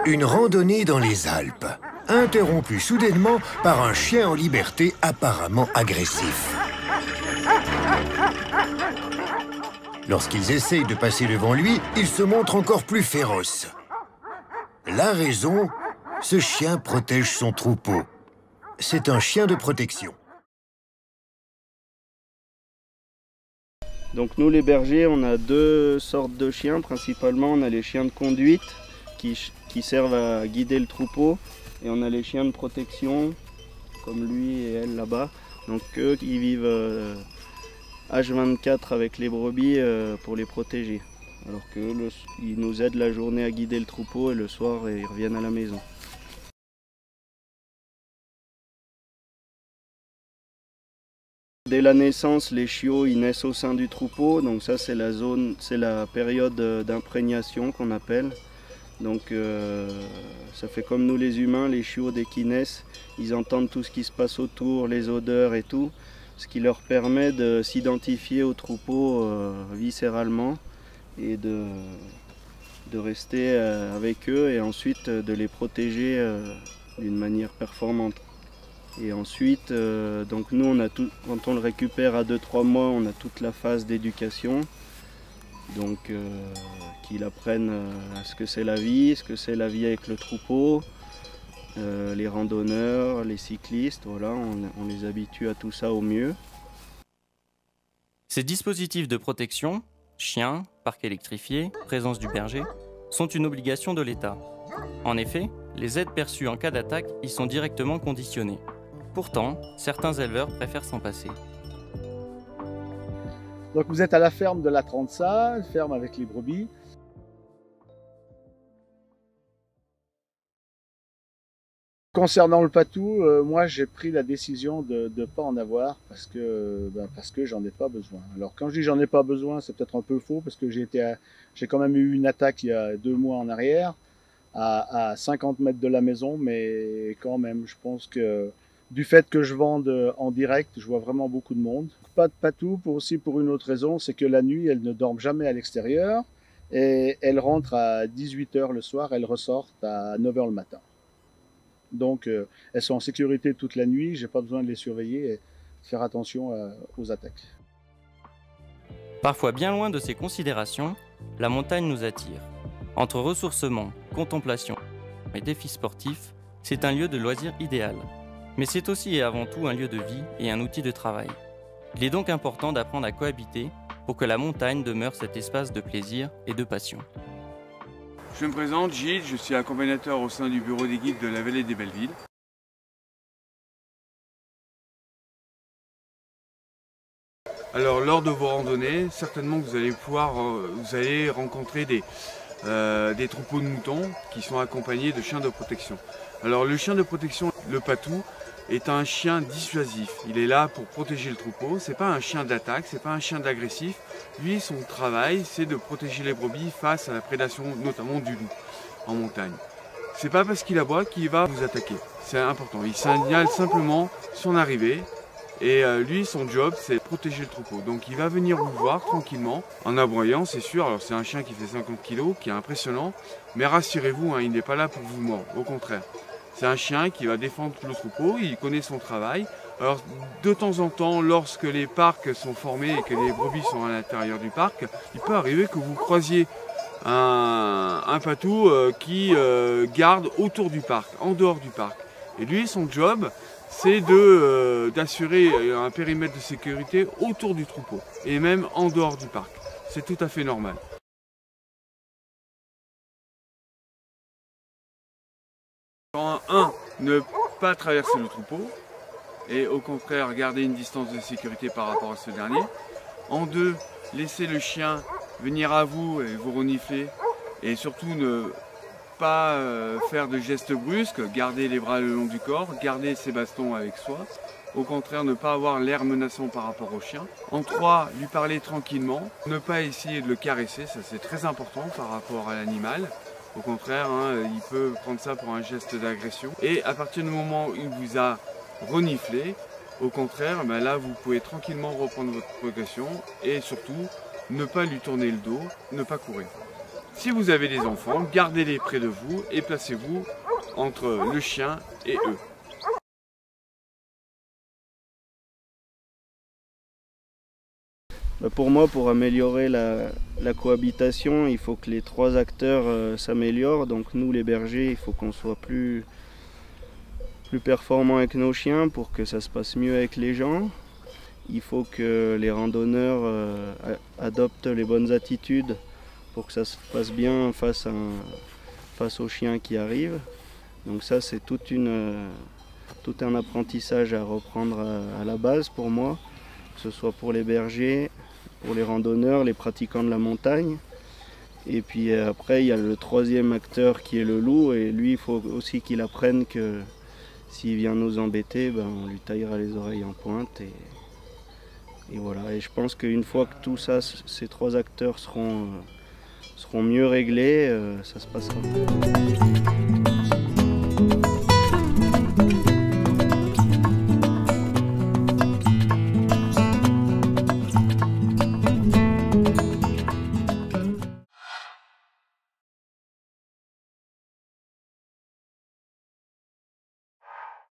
Une randonnée dans les Alpes, interrompue soudainement par un chien en liberté apparemment agressif. Lorsqu'ils essayent de passer devant lui, il se montre encore plus féroce. La raison, ce chien protège son troupeau. C'est un chien de protection. Donc nous les bergers, on a deux sortes de chiens. Principalement, on a les chiens de conduite qui servent à guider le troupeau. Et on a les chiens de protection, comme lui et elle là-bas. Donc eux qui vivent H24 avec les brebis pour les protéger. Alors qu'ils nous aident la journée à guider le troupeau et le soir ils reviennent à la maison. Dès la naissance, les chiots ils naissent au sein du troupeau, donc ça c'est la période d'imprégnation qu'on appelle. Donc ça fait comme nous les humains, les chiots dès qu'ils naissent, ils entendent tout ce qui se passe autour, les odeurs et tout, ce qui leur permet de s'identifier au troupeau viscéralement et de rester avec eux et ensuite de les protéger d'une manière performante. Et ensuite, donc nous, quand on le récupère à 2-3 mois, on a toute la phase d'éducation. Donc qu'ils apprennent ce que c'est la vie avec le troupeau, les randonneurs, les cyclistes, voilà, on les habitue à tout ça au mieux. Ces dispositifs de protection, chiens, parc électrifié, présence du berger, sont une obligation de l'État. En effet, les aides perçues en cas d'attaque y sont directement conditionnées. Pourtant, certains éleveurs préfèrent s'en passer. Donc vous êtes à la ferme de la Transa, ferme avec les brebis. Concernant le patou, moi j'ai pris la décision de ne pas en avoir parce que j'en ai pas besoin. Alors quand je dis j'en ai pas besoin, c'est peut-être un peu faux parce que j'ai quand même eu une attaque il y a 2 mois en arrière à 50 mètres de la maison, mais quand même je pense que du fait que je vende en direct, je vois vraiment beaucoup de monde. Pas de patou aussi pour une autre raison, c'est que la nuit, elles ne dorment jamais à l'extérieur et elles rentrent à 18 h le soir, elles ressortent à 9 h le matin. Donc elles sont en sécurité toute la nuit, j'ai pas besoin de les surveiller et faire attention aux attaques. Parfois bien loin de ces considérations, la montagne nous attire. Entre ressourcement, contemplation et défis sportifs, c'est un lieu de loisir idéal. Mais c'est aussi et avant tout un lieu de vie et un outil de travail. Il est donc important d'apprendre à cohabiter pour que la montagne demeure cet espace de plaisir et de passion. Je me présente, Gilles, je suis accompagnateur au sein du bureau des guides de la vallée des Belles-Villes. Alors lors de vos randonnées, certainement vous allez rencontrer des troupeaux de moutons qui sont accompagnés de chiens de protection. Alors le chien de protection, le patou, est un chien dissuasif. Il est là pour protéger le troupeau. C'est pas un chien d'attaque, c'est pas un chien d'agressif. Lui, son travail, c'est de protéger les brebis face à la prédation, notamment du loup en montagne. C'est pas parce qu'il aboie qu'il va vous attaquer. C'est important. Il signale simplement son arrivée. Et lui, son job, c'est protéger le troupeau. Donc il va venir vous voir tranquillement, en aboyant, c'est sûr. Alors c'est un chien qui fait 50 kg, qui est impressionnant. Mais rassurez-vous, hein, il n'est pas là pour vous mordre, au contraire. C'est un chien qui va défendre le troupeau, il connaît son travail. Alors de temps en temps, lorsque les parcs sont formés et que les brebis sont à l'intérieur du parc, il peut arriver que vous croisiez un patou qui garde autour du parc, en dehors du parc. Et lui, son job, c'est d'assurer un périmètre de sécurité autour du troupeau, et même en dehors du parc. C'est tout à fait normal. En ne pas traverser le troupeau, et au contraire garder une distance de sécurité par rapport à ce dernier. En 2, laisser le chien venir à vous et vous renifler, et surtout ne pas faire de gestes brusques, garder les bras le long du corps, garder ses bastons avec soi. Au contraire, ne pas avoir l'air menaçant par rapport au chien. En 3, lui parler tranquillement, ne pas essayer de le caresser, ça c'est très important par rapport à l'animal. Au contraire, hein, il peut prendre ça pour un geste d'agression. Et à partir du moment où il vous a reniflé, au contraire, ben là vous pouvez tranquillement reprendre votre progression et surtout ne pas lui tourner le dos, ne pas courir. Si vous avez des enfants, gardez-les près de vous et placez-vous entre le chien et eux. Pour moi, pour améliorer la cohabitation, il faut que les trois acteurs s'améliorent. Donc nous, les bergers, il faut qu'on soit plus performants avec nos chiens pour que ça se passe mieux avec les gens. Il faut que les randonneurs adoptent les bonnes attitudes pour que ça se passe bien face aux chiens qui arrivent. Donc ça, c'est tout un apprentissage à reprendre à la base pour moi, que ce soit pour les bergers, pour les randonneurs, les pratiquants de la montagne. Et puis après, il y a le troisième acteur qui est le loup, et lui, il faut aussi qu'il apprenne que s'il vient nous embêter, on lui taillera les oreilles en pointe. Et voilà. Et je pense qu'une fois que tout ça, ces trois acteurs seront mieux réglés, ça se passera mieux.